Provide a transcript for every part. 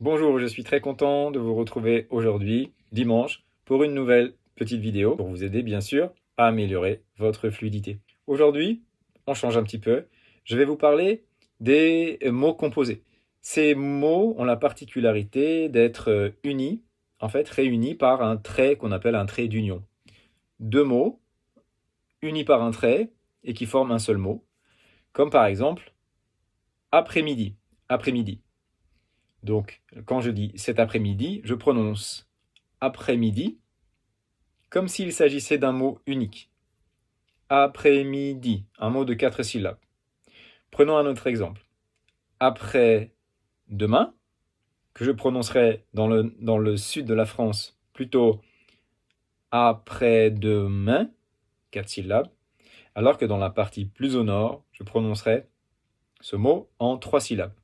Bonjour, je suis très content de vous retrouver aujourd'hui, dimanche, pour une nouvelle petite vidéo pour vous aider bien sûr à améliorer votre fluidité. Aujourd'hui, on change un petit peu. Je vais vous parler des mots composés. Ces mots ont la particularité d'être unis, en fait réunis par un trait qu'on appelle un trait d'union. Deux mots unis par un trait et qui forment un seul mot, comme par exemple après-midi, après-midi. Donc, quand je dis cet après-midi, je prononce après-midi comme s'il s'agissait d'un mot unique. Après-midi, un mot de 4 syllabes. Prenons un autre exemple. Après-demain, que je prononcerai dans le sud de la France plutôt après-demain, 4 syllabes, alors que dans la partie plus au nord, je prononcerai ce mot en 3 syllabes.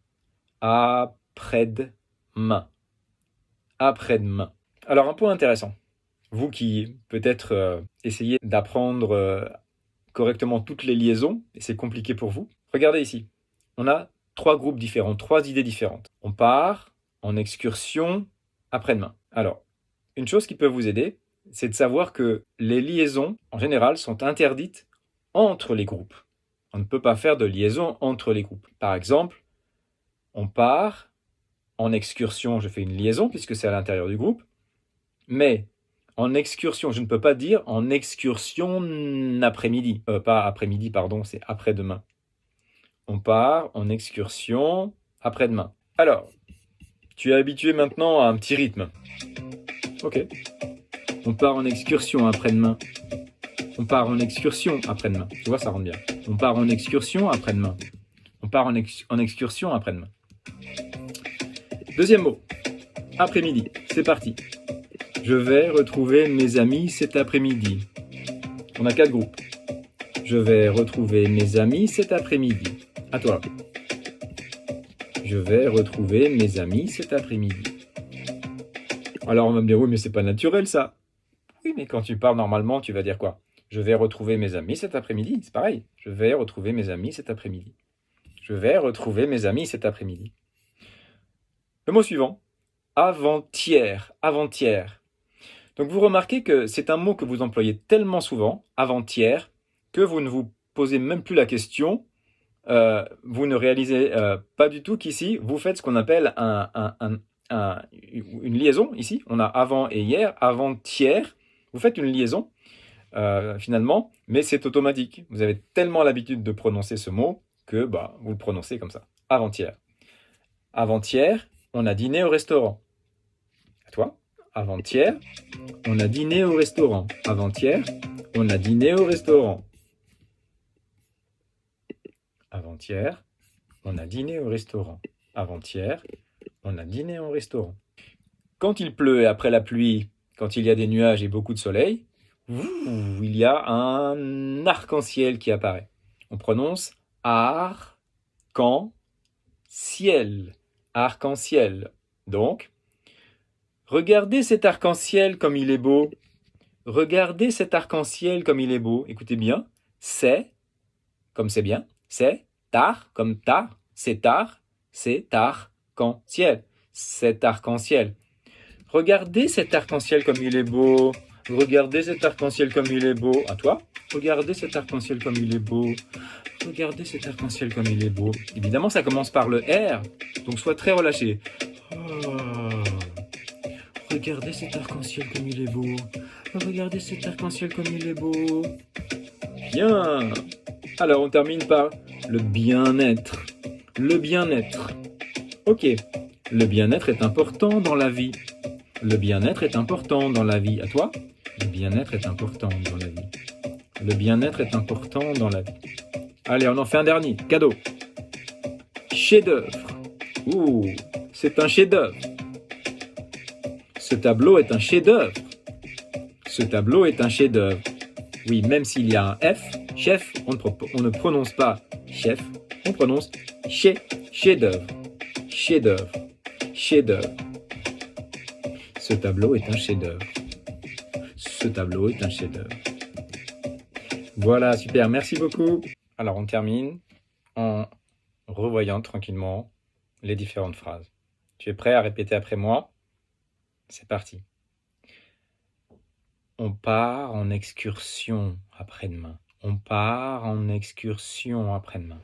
Après-demain. Après-demain. Alors, un point intéressant. Vous qui peut-être essayez d'apprendre correctement toutes les liaisons, et c'est compliqué pour vous, regardez ici. On a 3 groupes différents, 3 idées différentes. On part en excursion après-demain. Alors, une chose qui peut vous aider, c'est de savoir que les liaisons, en général, sont interdites entre les groupes. On ne peut pas faire de liaison entre les groupes. Par exemple, on part en excursion, je fais une liaison puisque c'est à l'intérieur du groupe, mais en excursion, je ne peux pas dire en excursion après-midi. Pas après-midi, pardon, c'est après-demain. On part en excursion après-demain. Alors, tu es habitué maintenant à un petit rythme. Ok. On part en excursion après-demain. On part en excursion après-demain. Tu vois, ça rentre bien. On part en excursion après-demain. On part en excursion après-demain. Deuxième mot. Après-midi. C'est parti. Je vais retrouver mes amis cet après-midi. On a 4 groupes. Je vais retrouver mes amis cet après-midi. À toi. Je vais retrouver mes amis cet après-midi. Alors on va me dire, oui, mais c'est pas naturel ça. Oui, mais quand tu parles normalement, tu vas dire quoi? Je vais retrouver mes amis cet après-midi. C'est pareil. Je vais retrouver mes amis cet après-midi. Je vais retrouver mes amis cet après-midi. Le mot suivant. Avant-hier. Avant-hier. Donc vous remarquez que c'est un mot que vous employez tellement souvent, avant-hier, que vous ne vous posez même plus la question. Vous ne réalisez pas du tout qu'ici, vous faites ce qu'on appelle une liaison. Ici, on a avant et hier, avant-hier. Vous faites une liaison, finalement, mais c'est automatique. Vous avez tellement l'habitude de prononcer ce mot que vous le prononcez comme ça. Avant-hier. Avant-hier, on a dîné au restaurant. À toi. Avant-hier, on a dîné au restaurant. Avant-hier, on a dîné au restaurant. Avant-hier, on a dîné au restaurant. Avant-hier, on a dîné au restaurant. Quand il pleut et après la pluie, quand il y a des nuages et beaucoup de soleil, il y a un arc-en-ciel qui apparaît. On prononce arc-en-ciel. Arc-en-ciel. Donc, regardez cet arc-en-ciel comme il est beau. Regardez cet arc-en-ciel comme il est beau. Écoutez bien. C'est, comme c'est bien, c'est tar, comme tar, c'est arc-en-ciel. Cet arc-en-ciel. Regardez cet arc-en-ciel comme il est beau. Regardez cet arc-en-ciel comme il est beau. À toi. Regardez cet arc-en-ciel comme il est beau. Regardez cet arc-en-ciel comme il est beau. Évidemment, ça commence par le R, donc sois très relâché. Oh. Regardez cet arc-en-ciel comme il est beau. Regardez cet arc-en-ciel comme il est beau. Bien. Alors, on termine par le bien-être. Le bien-être. Ok. Le bien-être est important dans la vie. Le bien-être est important dans la vie. À toi? Le bien-être est important dans la vie. Le bien-être est important dans la vie. Allez, on en fait un dernier. Cadeau. Chef-d'œuvre. Ouh, c'est un chef-d'œuvre. Ce tableau est un chef-d'œuvre. Ce tableau est un chef-d'œuvre. Oui, même s'il y a un F, chef, on ne prononce pas chef, on prononce chef-d'œuvre. Chef-d'œuvre. Chef-d'œuvre. Ce tableau est un chef-d'œuvre. Ce tableau est un chef-d'œuvre. Voilà, super, merci beaucoup. Alors, on termine en revoyant tranquillement les différentes phrases. Tu es prêt à répéter après moi? C'est parti. On part en excursion après-demain. On part en excursion après-demain.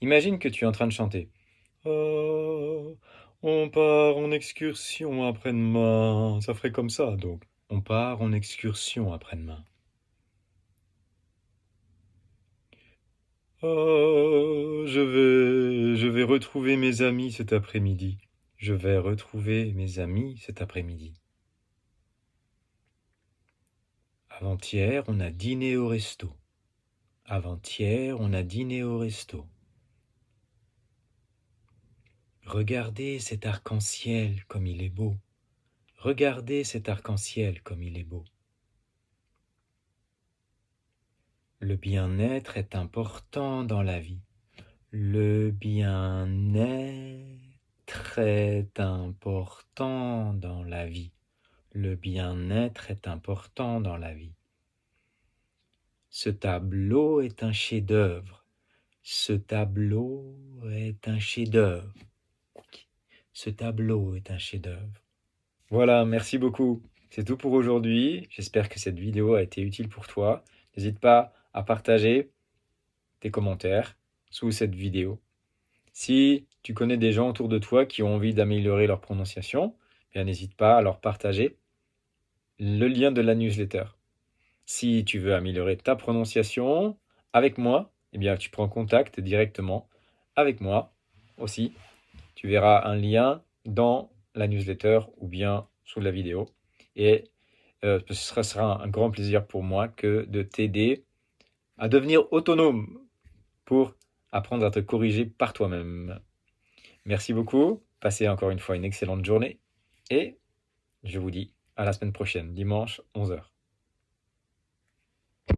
Imagine que tu es en train de chanter. On part en excursion après-demain. Ça ferait comme ça, donc. On part en excursion après-demain. Je vais retrouver mes amis cet après-midi. Je vais retrouver mes amis cet après-midi. Avant-hier, on a dîné au resto. Avant-hier, on a dîné au resto. Regardez cet arc-en-ciel comme il est beau. Regardez cet arc-en-ciel comme il est beau. Le bien-être est important dans la vie. Le bien-être est important dans la vie. Le bien-être est important dans la vie. Ce tableau est un chef-d'œuvre. Ce tableau est un chef-d'œuvre. Ce tableau est un chef-d'œuvre. Voilà, merci beaucoup. C'est tout pour aujourd'hui. J'espère que cette vidéo a été utile pour toi. N'hésite pas à partager tes commentaires sous cette vidéo. Si tu connais des gens autour de toi qui ont envie d'améliorer leur prononciation, bien n'hésite pas à leur partager le lien de la newsletter. Si tu veux améliorer ta prononciation avec moi, eh bien tu prends contact directement avec moi aussi. Tu verras un lien dans la newsletter ou bien sous la vidéo. Et ce sera un grand plaisir pour moi que de t'aider à devenir autonome pour apprendre à te corriger par toi-même. Merci beaucoup. Passez encore une fois une excellente journée. Et je vous dis à la semaine prochaine, dimanche 11h.